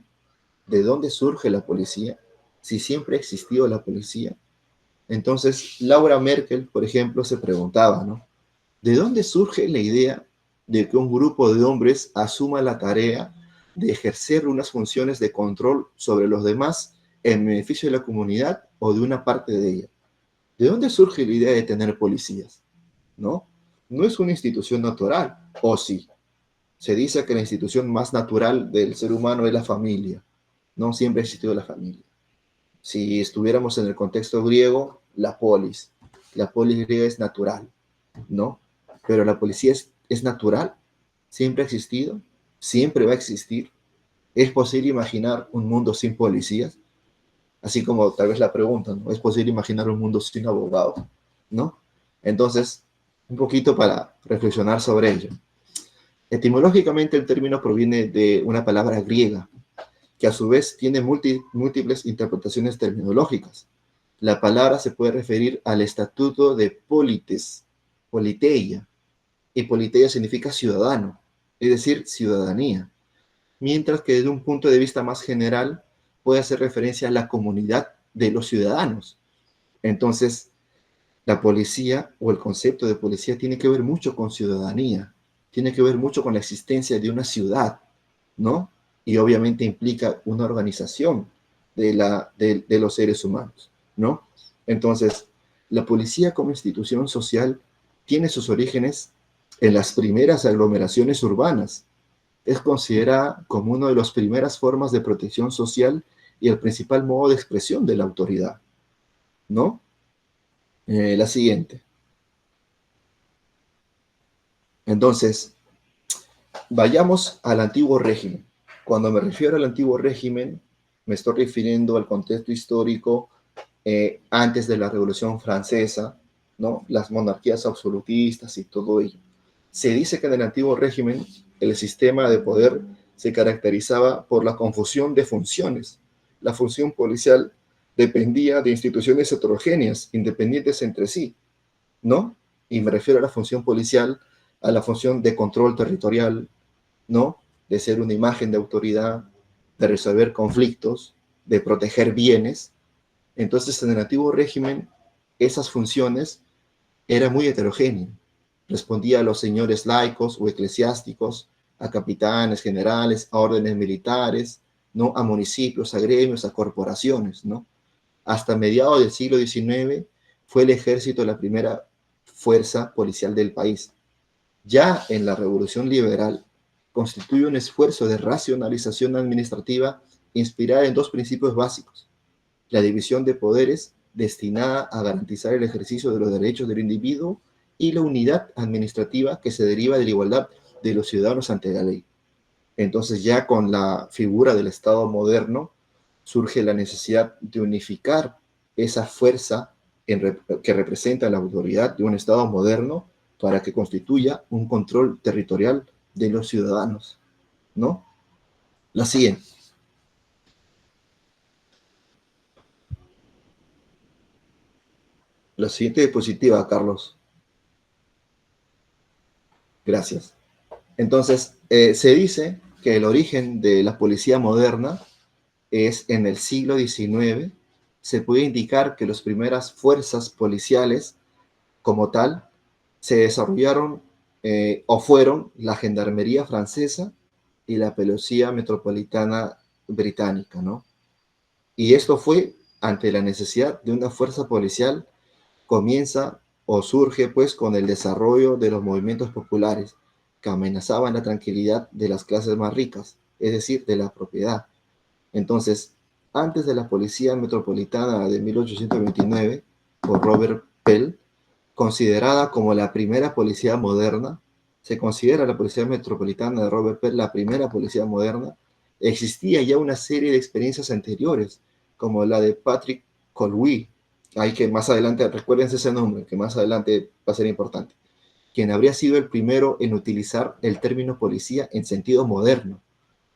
de dónde surge la policía, si siempre ha existido la policía? Entonces, Laura Merkel, por ejemplo, se preguntaba, ¿no? ¿De dónde surge la idea de que un grupo de hombres asuma la tarea de ejercer unas funciones de control sobre los demás en beneficio de la comunidad o de una parte de ella? ¿De dónde surge la idea de tener policías? ¿No? No es una institución natural, o sí. Se dice que la institución más natural del ser humano es la familia. No siempre ha existido la familia. Si estuviéramos en el contexto griego, la polis. La polis griega es natural, ¿no? Pero la policía es natural, siempre ha existido, siempre va a existir. ¿Es posible imaginar un mundo sin policías? Así como tal vez la pregunta, ¿no? ¿Es posible imaginar un mundo sin abogados? ¿No? Entonces, un poquito para reflexionar sobre ello. Etimológicamente el término proviene de una palabra griega, que a su vez tiene múltiples interpretaciones terminológicas. La palabra se puede referir al estatuto de polites, politeia, y politeia significa ciudadano, es decir, ciudadanía, mientras que desde un punto de vista más general puede hacer referencia a la comunidad de los ciudadanos. Entonces, la policía o el concepto de policía tiene que ver mucho con ciudadanía, tiene que ver mucho con la existencia de una ciudad, ¿no? Y obviamente implica una organización de los seres humanos, ¿no? Entonces, la policía como institución social tiene sus orígenes en las primeras aglomeraciones urbanas. Es considerada como una de las primeras formas de protección social y el principal modo de expresión de la autoridad, ¿no? La siguiente. Entonces, vayamos al antiguo régimen. Cuando me refiero al antiguo régimen, me estoy refiriendo al contexto histórico antes de la Revolución Francesa, ¿no? Las monarquías absolutistas y todo ello. Se dice que en el antiguo régimen el sistema de poder se caracterizaba por la confusión de funciones. La función policial dependía de instituciones heterogéneas, independientes entre sí, ¿no? Y me refiero a la función policial, a la función de control territorial, ¿no? De ser una imagen de autoridad, de resolver conflictos, de proteger bienes. Entonces, en el antiguo régimen, esas funciones eran muy heterogéneas. Respondía a los señores laicos o eclesiásticos, a capitanes, generales, a órdenes militares, ¿no? A municipios, a gremios, a corporaciones, ¿no? Hasta mediados del siglo XIX fue el ejército la primera fuerza policial del país. Ya en la Revolución Liberal constituye un esfuerzo de racionalización administrativa inspirada en dos principios básicos: la división de poderes destinada a garantizar el ejercicio de los derechos del individuo y la unidad administrativa que se deriva de la igualdad de los ciudadanos ante la ley. Entonces ya con la figura del Estado moderno surge la necesidad de unificar esa fuerza que representa la autoridad de un Estado moderno para que constituya un control territorial de los ciudadanos, ¿no? La siguiente. La siguiente diapositiva, Carlos. Gracias. Entonces, se dice que el origen de la policía moderna es en el siglo XIX. Se puede indicar que las primeras fuerzas policiales como tal se desarrollaron o fueron la Gendarmería Francesa y la Policía Metropolitana Británica, ¿no? Y esto fue ante la necesidad de una fuerza policial. Comienza o surge pues con el desarrollo de los movimientos populares que amenazaban la tranquilidad de las clases más ricas, es decir, de la propiedad. Entonces, antes de la Policía Metropolitana de 1829, por Robert Pell, considerada como la primera policía moderna, se considera la Policía Metropolitana de Robert Pell la primera policía moderna. Existía ya una serie de experiencias anteriores, como la de Patrick Colby, hay que más adelante, recuérdense ese nombre, que más adelante va a ser importante, quien habría sido el primero en utilizar el término policía en sentido moderno.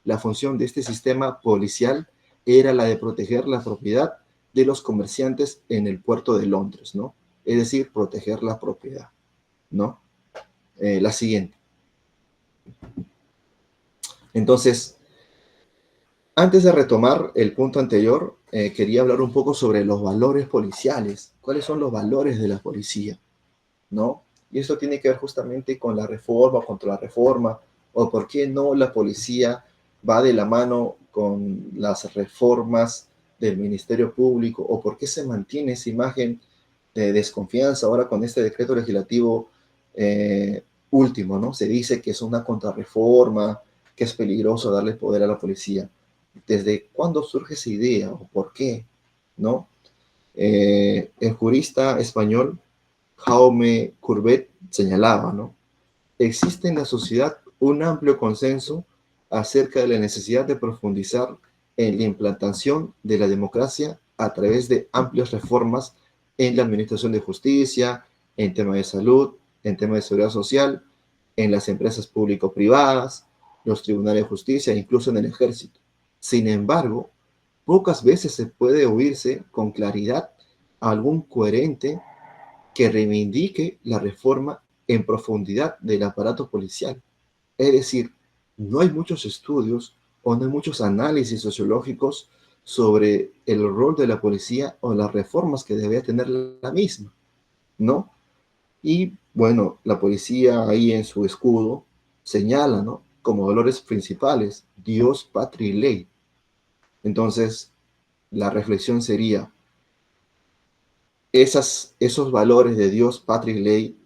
La función de este sistema policial era la de proteger la propiedad de los comerciantes en el puerto de Londres, ¿no? Es decir, proteger la propiedad, ¿no? La siguiente. Entonces, antes de retomar el punto anterior, quería hablar un poco sobre los valores policiales. ¿Cuáles son los valores de la policía? ¿No? Y esto tiene que ver justamente con la reforma, contra la reforma, o por qué no la policía va de la mano con las reformas del Ministerio Público, o por qué se mantiene esa imagen de desconfianza ahora con este decreto legislativo último, ¿no? Se dice que es una contrarreforma, que es peligroso darle poder a la policía. ¿Desde cuándo surge esa idea o por qué? ¿No? El jurista español Jaume Courbet señalaba, ¿no? Existe en la sociedad un amplio consenso acerca de la necesidad de profundizar en la implantación de la democracia a través de amplias reformas en la administración de justicia, en temas de salud, en temas de seguridad social, en las empresas público-privadas, los tribunales de justicia, incluso en el ejército. Sin embargo, pocas veces se puede oírse con claridad a algún coherente que reivindique la reforma en profundidad del aparato policial. Es decir, no hay muchos estudios o no hay muchos análisis sociológicos sobre el rol de la policía o las reformas que debe tener la misma, ¿no? Y bueno, la policía ahí en su escudo señala, ¿no? Como valores principales, Dios, patria y ley. Entonces, la reflexión sería, esos valores de Dios, patria y ley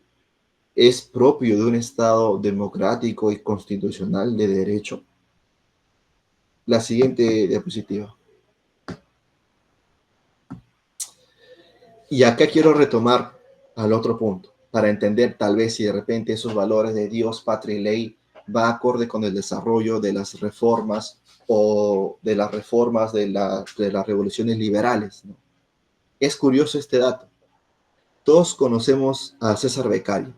es propio de un Estado democrático y constitucional de derecho. La siguiente diapositiva. Y acá quiero retomar al otro punto, para entender tal vez si de repente esos valores de Dios, patria y ley va acorde con el desarrollo de las reformas o de las reformas de las revoluciones liberales, ¿no? Es curioso este dato. Todos conocemos a César Beccaria,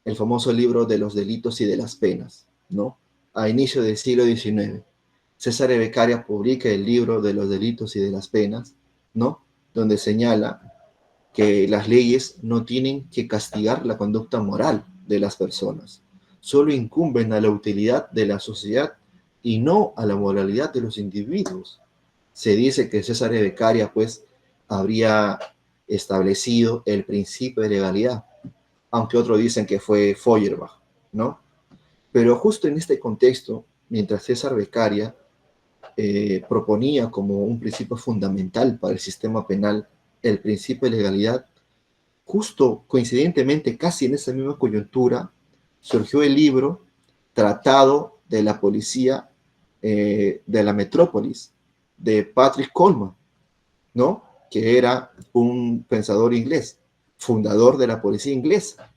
el famoso libro de los delitos y de las penas, ¿no? A inicio del siglo XIX. César Beccaria publica el libro de los delitos y de las penas, ¿no? Donde señala que las leyes no tienen que castigar la conducta moral de las personas, solo incumben a la utilidad de la sociedad y no a la moralidad de los individuos. Se dice que César Beccaria, pues, habría establecido el principio de legalidad, aunque otros dicen que fue Feuerbach, ¿no? Pero justo en este contexto, mientras César Beccaria proponía como un principio fundamental para el sistema penal el principio de legalidad, justo coincidentemente, casi en esa misma coyuntura, surgió el libro Tratado de la Policía de la Metrópolis, de Patrick Coleman, ¿no? Que era un pensador inglés, fundador de la policía inglesa.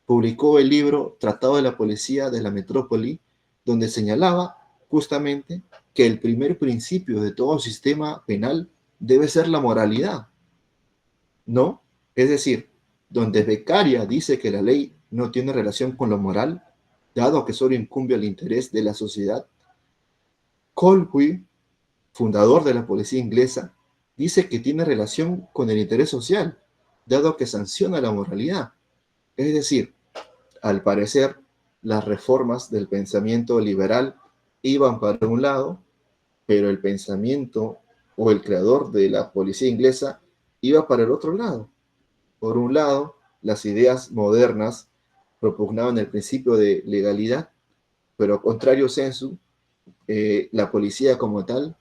Publicó el libro Tratado de la Policía de la Metrópoli, donde señalaba justamente que el primer principio de todo sistema penal debe ser la moralidad, ¿no? Es decir, donde Beccaria dice que la ley no tiene relación con lo moral, dado que solo incumbe al interés de la sociedad, Colby, fundador de la policía inglesa, dice que tiene relación con el interés social, dado que sanciona la moralidad. Es decir, al parecer, las reformas del pensamiento liberal iban para un lado, pero el pensamiento o el creador de la policía inglesa iba para el otro lado. Por un lado, las ideas modernas propugnaban el principio de legalidad, pero a contrario sensu, la policía como tal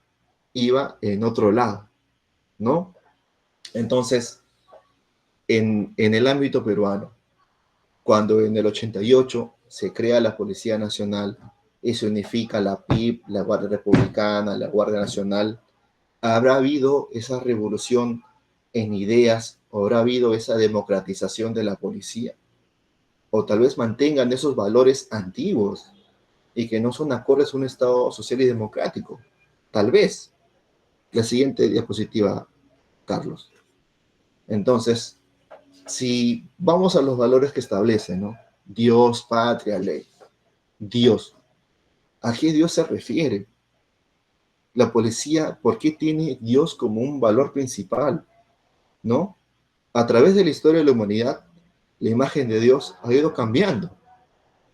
iba en otro lado, ¿no? Entonces, en el ámbito peruano, cuando en el 88 se crea la Policía Nacional y se unifica la PIP, la Guardia Republicana, la Guardia Nacional, ¿habrá habido esa revolución en ideas? ¿Habrá habido esa democratización de la policía? O tal vez mantengan esos valores antiguos y que no son acordes a un Estado social y democrático. Tal vez. La siguiente diapositiva, Carlos. Entonces, si vamos a los valores que establece, ¿no? Dios, patria, ley. Dios. ¿A qué Dios se refiere? La policía, ¿por qué tiene Dios como un valor principal? ¿No? A través de la historia de la humanidad, la imagen de Dios ha ido cambiando.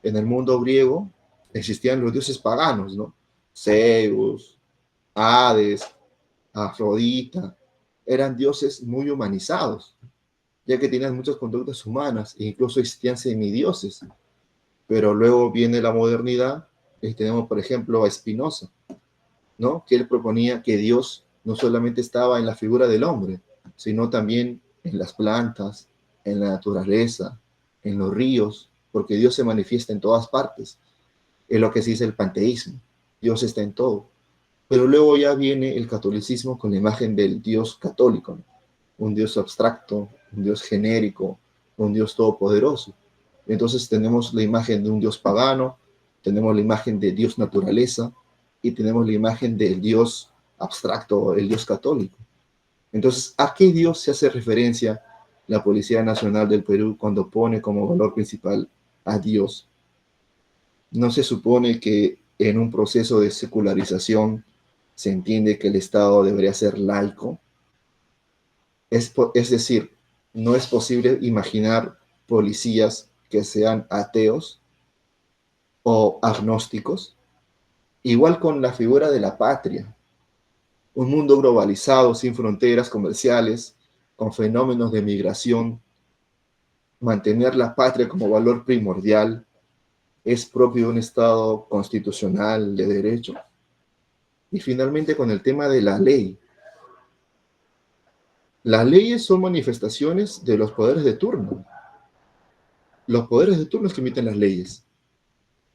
En el mundo griego existían los dioses paganos, ¿no? Zeus, Hades, Afrodita, eran dioses muy humanizados, ya que tenían muchas conductas humanas e incluso existían semidioses. Pero luego viene la modernidad y tenemos, por ejemplo, a Spinoza, ¿no? Que él proponía que Dios no solamente estaba en la figura del hombre, sino también en las plantas, en la naturaleza, en los ríos, porque Dios se manifiesta en todas partes. Es lo que se dice el panteísmo. Dios está en todo. Pero luego ya viene el catolicismo con la imagen del Dios católico, ¿no? Un Dios abstracto, un Dios genérico, un Dios todopoderoso. Entonces tenemos la imagen de un Dios pagano, tenemos la imagen de Dios naturaleza y tenemos la imagen del Dios abstracto, el Dios católico. Entonces, ¿a qué Dios se hace referencia la Policía Nacional del Perú cuando pone como valor principal a Dios? ¿No se supone que en un proceso de secularización se entiende que el Estado debería ser laico? Es decir, no es posible imaginar policías que sean ateos o agnósticos. Igual con la figura de la patria, un mundo globalizado sin fronteras comerciales, con fenómenos de migración, mantener la patria como valor primordial es propio de un Estado constitucional de derecho. Y finalmente con el tema de la ley. Las leyes son manifestaciones de los poderes de turno. Los poderes de turno es que emiten las leyes.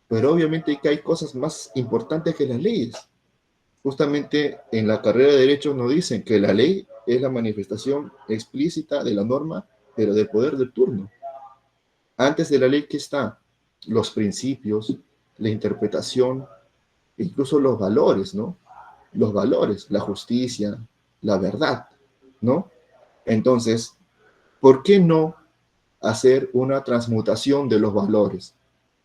Pero obviamente que hay cosas más importantes que las leyes. Justamente en la carrera de Derecho nos dicen que la ley es la manifestación explícita de la norma, pero del poder de turno. Antes de la ley, ¿qué está? Los principios, la interpretación, incluso los valores, ¿no? Los valores, la justicia, la verdad, ¿no? Entonces, ¿por qué no hacer una transmutación de los valores?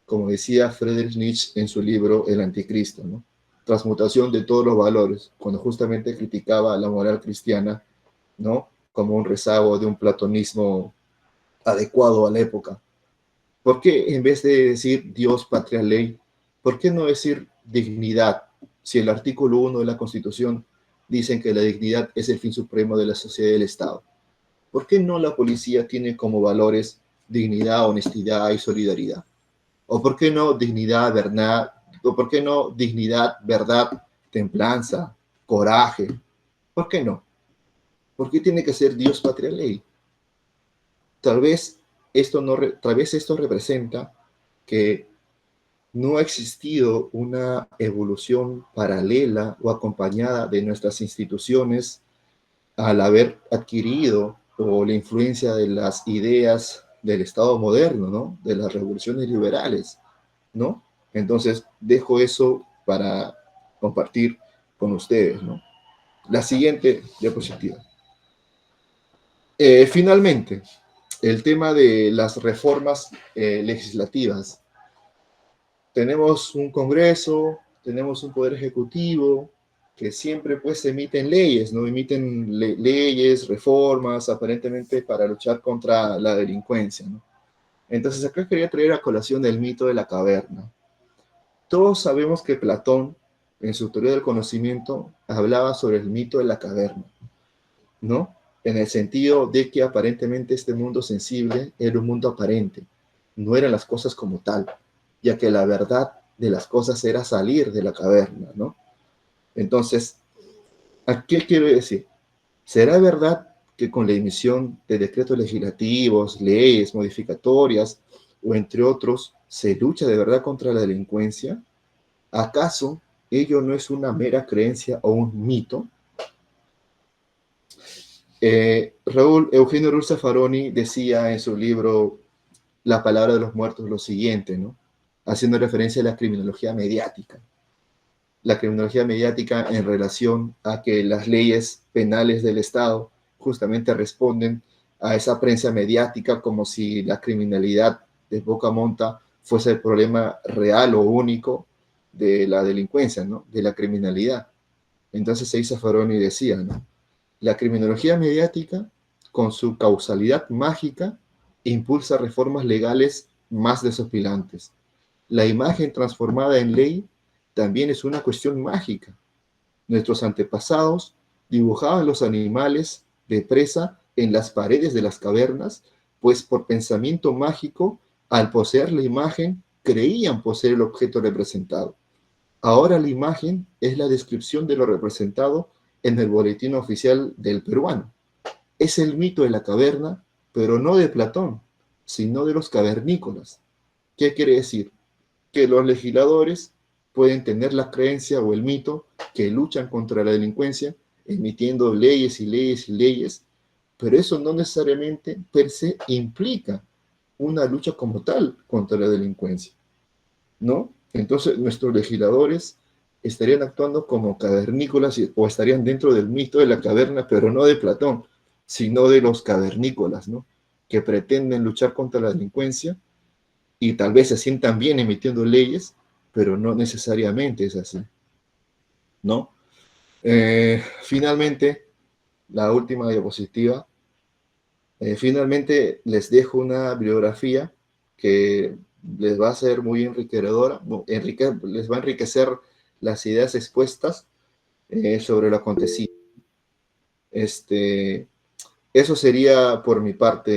Como decía Friedrich Nietzsche en su libro El Anticristo, ¿no? Transmutación de todos los valores, cuando justamente criticaba la moral cristiana, ¿no? Como un rezago de un platonismo adecuado a la época. ¿Por qué en vez de decir Dios, patria, ley, por qué no decir dignidad? Si el artículo 1 de la Constitución dicen que la dignidad es el fin supremo de la sociedad y del Estado. ¿Por qué no la policía tiene como valores dignidad, honestidad y solidaridad? ¿O por qué no dignidad, verdad? ¿O por qué no dignidad, verdad templanza, coraje. ¿Por qué no? ¿Por qué tiene que ser Dios, patria, ley? Tal vez tal vez esto representa que no ha existido una evolución paralela o acompañada de nuestras instituciones al haber adquirido o la influencia de las ideas del Estado moderno, ¿no? De las revoluciones liberales, ¿no? Entonces, dejo eso para compartir con ustedes, ¿no? La siguiente diapositiva. Finalmente, el tema de las reformas legislativas. Tenemos un Congreso, tenemos un Poder Ejecutivo que siempre pues emiten leyes, ¿no? Emiten leyes, reformas, aparentemente para luchar contra la delincuencia, ¿no? Entonces acá quería traer a colación el mito de la caverna. Todos sabemos que Platón, en su teoría del conocimiento, hablaba sobre el mito de la caverna, ¿no? En el sentido de que aparentemente este mundo sensible era un mundo aparente, no eran las cosas como tal, ya que la verdad de las cosas era salir de la caverna, ¿no? Entonces, ¿a qué quiero decir? ¿Será verdad que con la emisión de decretos legislativos, leyes modificatorias o entre otros, se lucha de verdad contra la delincuencia? ¿Acaso ello no es una mera creencia o un mito? Raúl Eugenio Ruiz Zaffaroni decía en su libro La palabra de los muertos lo siguiente, ¿no? Haciendo referencia a la criminología mediática. La criminología mediática en relación a que las leyes penales del Estado justamente responden a esa prensa mediática como si la criminalidad de poca monta fuese el problema real o único de la delincuencia, ¿no? De la criminalidad. Entonces ahí Zaffaroni decía, ¿no? La criminología mediática, con su causalidad mágica, impulsa reformas legales más desopilantes. La imagen transformada en ley también es una cuestión mágica. Nuestros antepasados dibujaban los animales de presa en las paredes de las cavernas, pues por pensamiento mágico, al poseer la imagen, creían poseer el objeto representado. Ahora la imagen es la descripción de lo representado en el boletín oficial del peruano. Es el mito de la caverna, pero no de Platón, sino de los cavernícolas. ¿Qué quiere decir? Que los legisladores pueden tener la creencia o el mito que luchan contra la delincuencia, emitiendo leyes y leyes y leyes, pero eso no necesariamente per se implica una lucha como tal contra la delincuencia, ¿no? Entonces nuestros legisladores estarían actuando como cavernícolas o estarían dentro del mito de la caverna, pero no de Platón, sino de los cavernícolas, ¿no? Que pretenden luchar contra la delincuencia y tal vez se sientan bien emitiendo leyes, pero no necesariamente es así, ¿no? Finalmente, la última diapositiva, finalmente les dejo una bibliografía que les va a ser muy enriquecedora, les va a enriquecer las ideas expuestas sobre lo acontecido. Eso sería por mi parte.